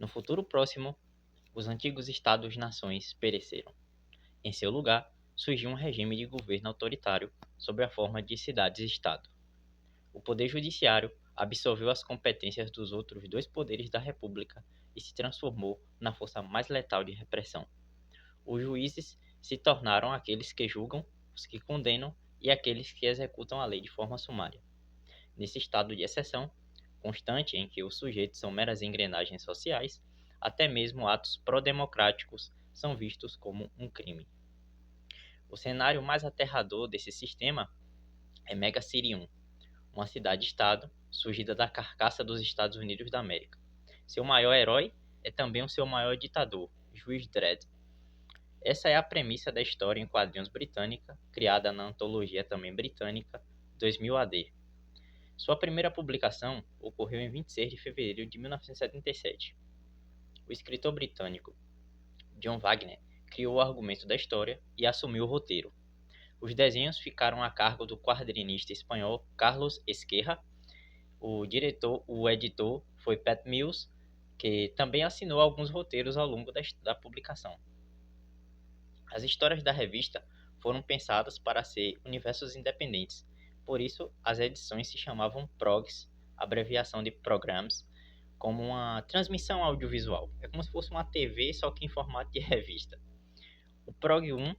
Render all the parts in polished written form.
No futuro próximo, os antigos estados-nações pereceram. Em seu lugar, surgiu um regime de governo autoritário sob a forma de cidades-estado. O poder judiciário absorveu as competências dos outros dois poderes da República e se transformou na força mais letal de repressão. Os juízes se tornaram aqueles que julgam, os que condenam e aqueles que executam a lei de forma sumária. Nesse estado de exceção, constante em que os sujeitos são meras engrenagens sociais, até mesmo atos pró-democráticos são vistos como um crime. O cenário mais aterrador desse sistema é Mega City 1, uma cidade-estado surgida da carcaça dos Estados Unidos da América. Seu maior herói é também o seu maior ditador, Juiz Dredd. Essa é a premissa da história em quadrinhos britânica, criada na antologia também britânica 2000 AD. Sua primeira publicação ocorreu em 26 de fevereiro de 1977. O escritor britânico John Wagner criou o argumento da história e assumiu o roteiro. Os desenhos ficaram a cargo do quadrinista espanhol Carlos Ezquerra. O editor foi Pat Mills, que também assinou alguns roteiros ao longo da publicação. As histórias da revista foram pensadas para ser universos independentes, por isso as edições se chamavam PROGs, abreviação de Programs, como uma transmissão audiovisual. É como se fosse uma TV, só que em formato de revista. O PROG 1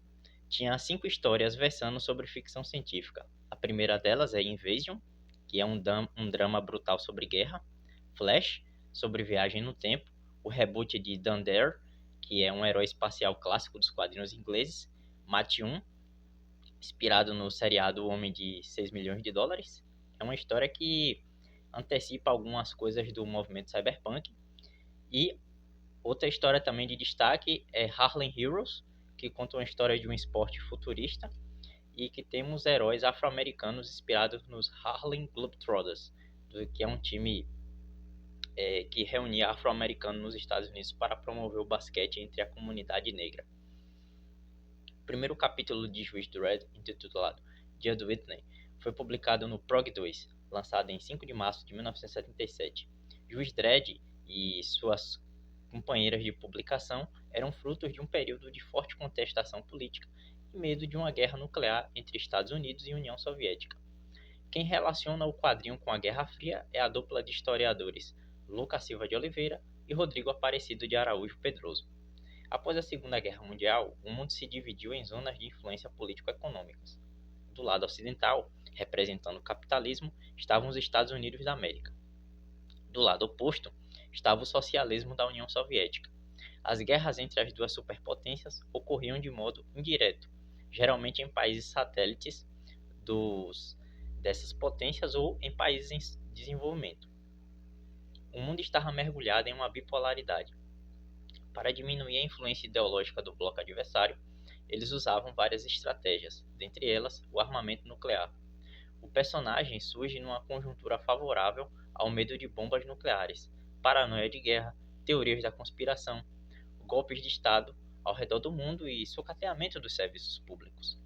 tinha 5 histórias versando sobre ficção científica. A primeira delas é Invasion, que é um drama brutal sobre guerra. Flash, sobre viagem no tempo. O reboot de Dundee, que é um herói espacial clássico dos quadrinhos ingleses. Mate 1, inspirado no seriado O Homem de 6 milhões de dólares. É uma história que antecipa algumas coisas do movimento cyberpunk. E outra história também de destaque é Harlem Heroes, que conta uma história de um esporte futurista e que temos heróis afro-americanos inspirados nos Harlem Globetrotters, que é um time que reunia afro-americanos nos Estados Unidos para promover o basquete entre a comunidade negra. O primeiro capítulo de Juiz Dredd, intitulado Dia do Whitney, foi publicado no Prog 2, lançado em 5 de março de 1977. Juiz Dredd e suas companheiras de publicação eram frutos de um período de forte contestação política e medo de uma guerra nuclear entre Estados Unidos e União Soviética. Quem relaciona o quadrinho com a Guerra Fria é a dupla de historiadores Lucas Silva de Oliveira e Rodrigo Aparecido de Araújo Pedroso. Após a Segunda Guerra Mundial, o mundo se dividiu em zonas de influência político-econômicas. Do lado ocidental, representando o capitalismo, estavam os Estados Unidos da América. Do lado oposto, estava o socialismo da União Soviética. As guerras entre as duas superpotências ocorriam de modo indireto, geralmente em países satélites dessas potências ou em países em desenvolvimento. O mundo estava mergulhado em uma bipolaridade. Para diminuir a influência ideológica do bloco adversário, eles usavam várias estratégias, dentre elas o armamento nuclear. O personagem surge numa conjuntura favorável ao medo de bombas nucleares, paranoia de guerra, teorias da conspiração, golpes de Estado ao redor do mundo e sucateamento dos serviços públicos.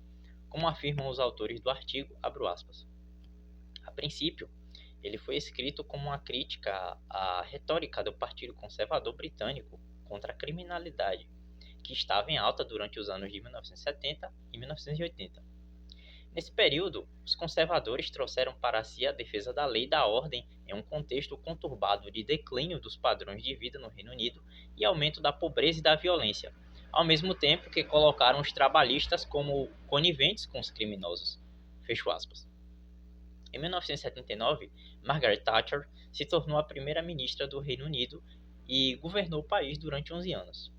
Como afirmam os autores do artigo, abro aspas. A princípio, ele foi escrito como uma crítica à retórica do Partido Conservador Britânico contra a criminalidade, que estava em alta durante os anos de 1970 e 1980. Nesse período, os conservadores trouxeram para si a defesa da lei e da ordem em um contexto conturbado de declínio dos padrões de vida no Reino Unido e aumento da pobreza e da violência, ao mesmo tempo que colocaram os trabalhistas como coniventes com os criminosos. Fecho aspas. Em 1979, Margaret Thatcher se tornou a primeira-ministra do Reino Unido e governou o país durante 11 anos.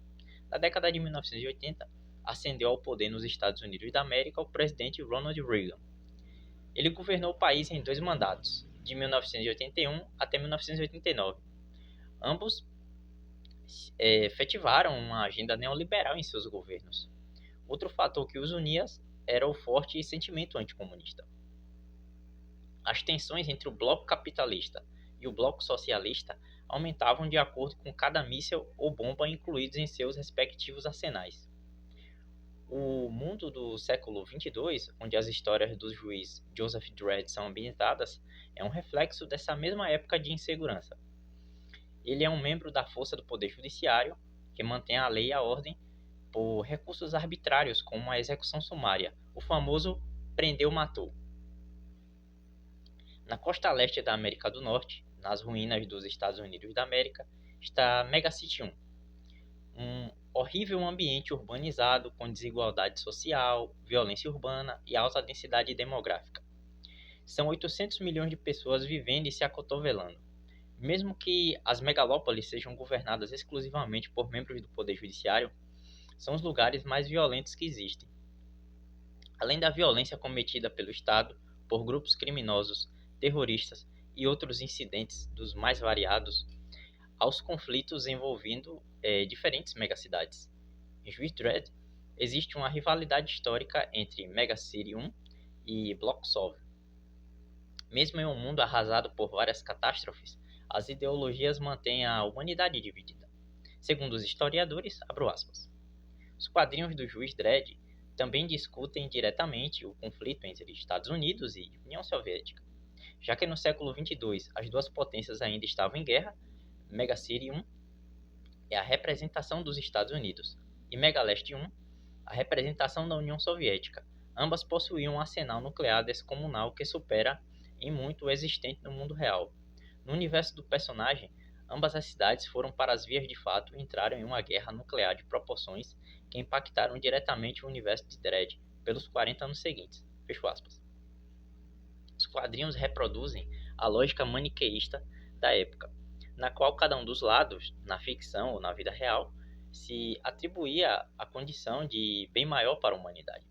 Na década de 1980, ascendeu ao poder nos Estados Unidos da América o presidente Ronald Reagan. Ele governou o país em 2 mandatos, de 1981 até 1989. Ambos efetivaram uma agenda neoliberal em seus governos. Outro fator que os unia era o forte sentimento anticomunista. As tensões entre o bloco capitalista e o bloco socialista aumentavam de acordo com cada míssil ou bomba incluídos em seus respectivos arsenais. O mundo do século 22, onde as histórias do juiz Joseph Dredd são ambientadas, é um reflexo dessa mesma época de insegurança. Ele é um membro da força do Poder Judiciário, que mantém a lei e a ordem por recursos arbitrários, como a execução sumária, o famoso prendeu-matou. Na costa leste da América do Norte, nas ruínas dos Estados Unidos da América, está Megacity 1, um horrível ambiente urbanizado com desigualdade social, violência urbana e alta densidade demográfica. São 800 milhões de pessoas vivendo e se acotovelando. Mesmo que as megalópolis sejam governadas exclusivamente por membros do Poder Judiciário, são os lugares mais violentos que existem. Além da violência cometida pelo Estado por grupos criminosos, terroristas e outros incidentes dos mais variados, aos conflitos envolvendo diferentes megacidades. Em Juiz Dredd, existe uma rivalidade histórica entre Megacity 1 e Bloxov. Mesmo em um mundo arrasado por várias catástrofes, as ideologias mantêm a humanidade dividida. Segundo os historiadores, abro aspas, os quadrinhos do Juiz Dredd também discutem diretamente o conflito entre Estados Unidos e União Soviética. Já que no século 22 as duas potências ainda estavam em guerra, Megacity 1 é a representação dos Estados Unidos e Megaleste 1 a representação da União Soviética. Ambas possuíam um arsenal nuclear descomunal que supera em muito o existente no mundo real. No universo do personagem, ambas as cidades foram para as vias de fato e entraram em uma guerra nuclear de proporções que impactaram diretamente o universo de Dredd pelos 40 anos seguintes. Fecho aspas. Os quadrinhos reproduzem a lógica maniqueísta da época, na qual cada um dos lados, na ficção ou na vida real, se atribuía a condição de bem maior para a humanidade,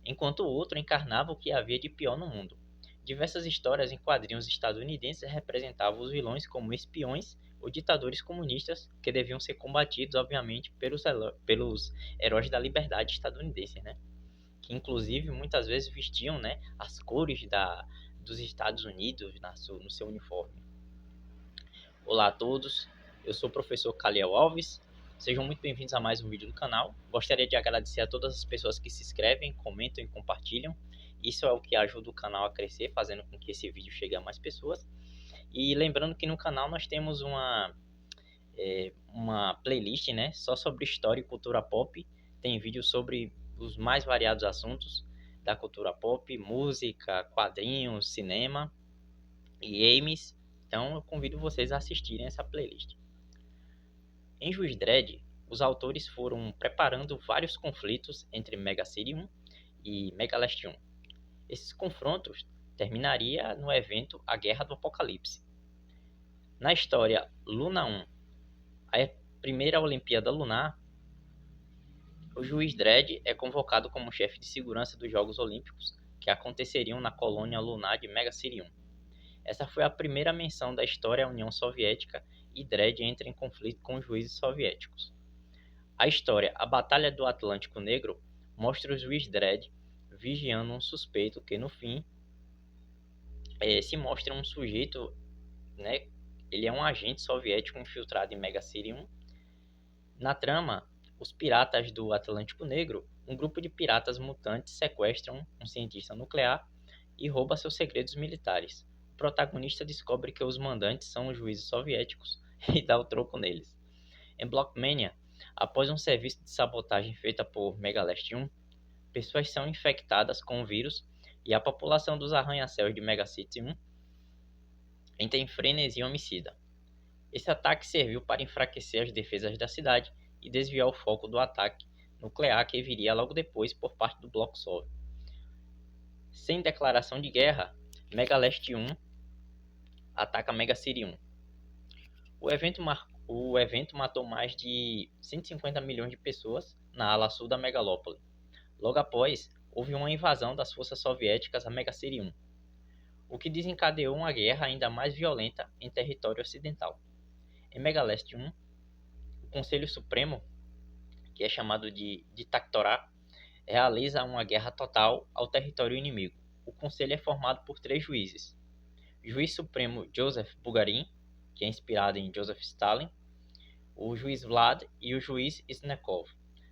enquanto o outro encarnava o que havia de pior no mundo. Diversas histórias em quadrinhos estadunidenses representavam os vilões como espiões ou ditadores comunistas que deviam ser combatidos, obviamente, pelos heróis da liberdade estadunidenses, né? Que inclusive muitas vezes vestiam, né, as cores dos Estados Unidos no seu uniforme. Olá a todos, eu sou o professor Caliel Alves, sejam muito bem-vindos a mais um vídeo do canal. Gostaria de agradecer a todas as pessoas que se inscrevem, comentam e compartilham. Isso é o que ajuda o canal a crescer, fazendo com que esse vídeo chegue a mais pessoas. E lembrando que no canal nós temos uma playlist, né, só sobre história e cultura pop. Tem vídeos sobre os mais variados assuntos da cultura pop, música, quadrinhos, cinema e games. Então eu convido vocês a assistirem essa playlist. Em Juiz Dredd, os autores foram preparando vários conflitos entre Megacity 1 e Megaleste 1. Esses confrontos terminaria no evento A Guerra do Apocalipse. Na história Luna 1, a primeira Olimpíada Lunar, o Juiz Dredd é convocado como chefe de segurança dos Jogos Olímpicos que aconteceriam na colônia lunar de Megacity 1. Essa foi a primeira menção da história à União Soviética e Dredd entra em conflito com os juízes soviéticos. A história A Batalha do Atlântico Negro mostra o Juiz Dredd vigiando um suspeito que no fim se mostra um sujeito, né, ele é um agente soviético infiltrado em Megacity 1. Na trama, os piratas do Atlântico Negro, um grupo de piratas mutantes sequestram um cientista nuclear e rouba seus segredos militares. O protagonista descobre que os mandantes são os juízes soviéticos e dá o troco neles. Em Blockmania, após um serviço de sabotagem feita por Megaleste 1, pessoas são infectadas com o vírus e a população dos arranha-céus de Megacity 1 entra em frenesi homicida. Esse ataque serviu para enfraquecer as defesas da cidade e desviar o foco do ataque nuclear que viria logo depois por parte do Bloco Sov. Sem declaração de guerra, Megaleste 1 ataca Megacity 1. O evento matou mais de 150 milhões de pessoas na ala sul da megalópole. Logo após, houve uma invasão das forças soviéticas a Megacity 1, o que desencadeou uma guerra ainda mais violenta em território ocidental. Em Megaleste 1, o Conselho Supremo, que é chamado de Dictatorá, realiza uma guerra total ao território inimigo. O conselho é formado por 3 juízes. O juiz supremo Joseph Bugarin, que é inspirado em Joseph Stalin, o juiz Vlad e o juiz Snekov.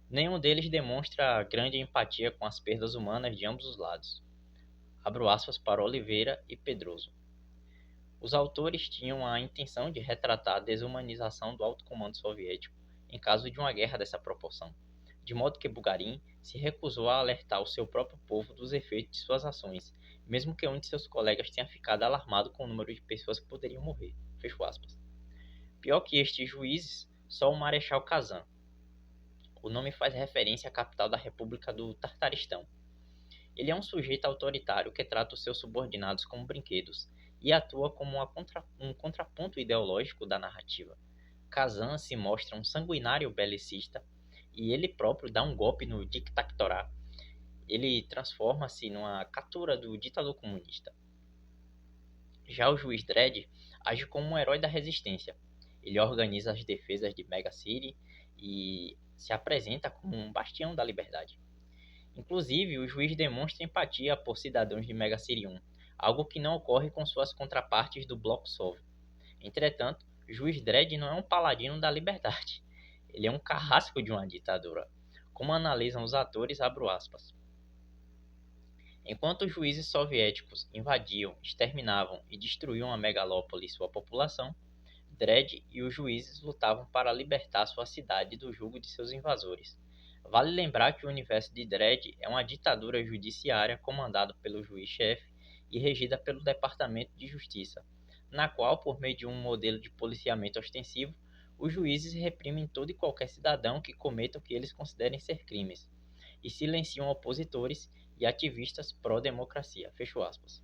Nenhum deles demonstra grande empatia com as perdas humanas de ambos os lados. Abro aspas para Oliveira e Pedroso. Os autores tinham a intenção de retratar a desumanização do alto comando soviético em caso de uma guerra dessa proporção, de modo que Bugarin se recusou a alertar o seu próprio povo dos efeitos de suas ações, mesmo que um de seus colegas tenha ficado alarmado com o número de pessoas que poderiam morrer. Fecho aspas. Pior que estes juízes, só o Marechal Kazan. O nome faz referência à capital da República do Tartaristão. Ele é um sujeito autoritário que trata os seus subordinados como brinquedos e atua como um contraponto ideológico da narrativa. Kazan se mostra um sanguinário belicista e ele próprio dá um golpe no dictatorá. Ele transforma-se numa captura do ditador comunista. Já o juiz Dredd age como um herói da resistência. Ele organiza as defesas de Mega City e se apresenta como um bastião da liberdade. Inclusive, o juiz demonstra empatia por cidadãos de Mega City 1, algo que não ocorre com suas contrapartes do Bloco Sov. Entretanto, o juiz Dredd não é um paladino da liberdade. Ele é um carrasco de uma ditadura. Como analisam os atores, abro aspas. Enquanto os juízes soviéticos invadiam, exterminavam e destruíam a megalópole e sua população, Dredd e os juízes lutavam para libertar sua cidade do jugo de seus invasores. Vale lembrar que o universo de Dredd é uma ditadura judiciária comandada pelo juiz-chefe e regida pelo Departamento de Justiça, na qual, por meio de um modelo de policiamento ostensivo, os juízes reprimem todo e qualquer cidadão que cometa o que eles considerem ser crimes, e silenciam opositores e ativistas pró-democracia. Fecho aspas.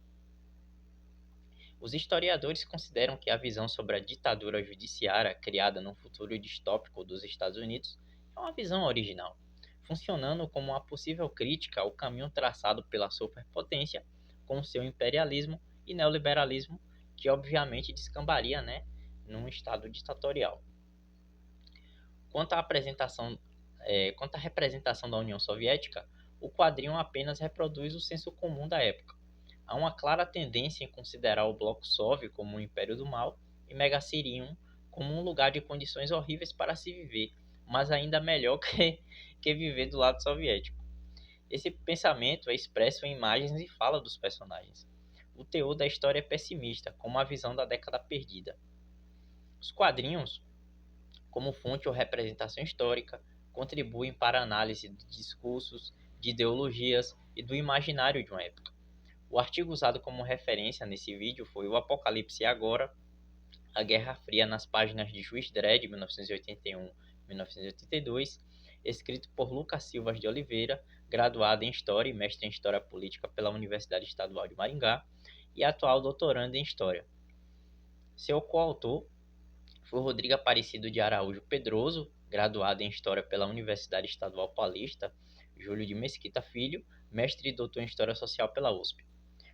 Os historiadores consideram que a visão sobre a ditadura judiciária criada no futuro distópico dos Estados Unidos é uma visão original, funcionando como uma possível crítica ao caminho traçado pela superpotência com seu imperialismo e neoliberalismo, que obviamente descambaria, num estado ditatorial. Quanto à representação da União Soviética, o quadrinho apenas reproduz o senso comum da época. Há uma clara tendência em considerar o Bloco Sov como um império do mal e Megacirium como um lugar de condições horríveis para se viver, mas ainda melhor que viver do lado soviético. Esse pensamento é expresso em imagens e fala dos personagens. O teor da história é pessimista, como a visão da década perdida. Os quadrinhos, como fonte ou representação histórica, contribuem para a análise de discursos, de ideologias e do imaginário de uma época. O artigo usado como referência nesse vídeo foi O Apocalipse Agora, a Guerra Fria nas páginas de Juiz Dredd, 1981-1982, escrito por Lucas Silva de Oliveira, graduado em História e mestre em História Política pela Universidade Estadual de Maringá e atual doutorando em História. Seu coautor foi Rodrigo Aparecido de Araújo Pedroso, graduado em História pela Universidade Estadual Paulista, Júlio de Mesquita Filho, mestre e doutor em História Social pela USP.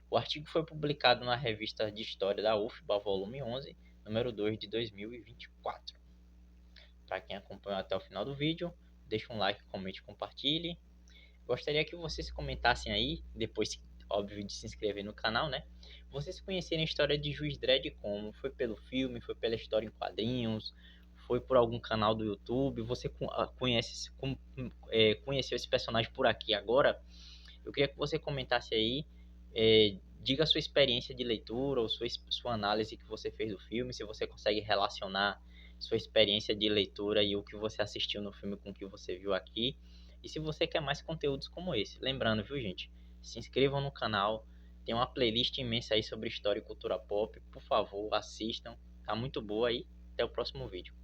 O artigo foi publicado na Revista de História da UFBA, volume 11, número 2 de 2024. Para quem acompanhou até o final do vídeo, deixe um like, comente e compartilhe. Gostaria que vocês comentassem aí, depois, óbvio, de se inscrever no canal, Vocês conhecerem a história de Juiz Dredd como? Foi pelo filme, foi pela história em quadrinhos, foi por algum canal do YouTube? Você conheceu esse personagem por aqui agora? Eu queria que você comentasse aí, diga a sua experiência de leitura ou sua análise que você fez do filme, se você consegue relacionar sua experiência de leitura e o que você assistiu no filme com o que você viu aqui. E se você quer mais conteúdos como esse, lembrando, viu, gente, se inscrevam no canal, tem uma playlist imensa aí sobre história e cultura pop, por favor, assistam, tá muito boa aí. Até o próximo vídeo.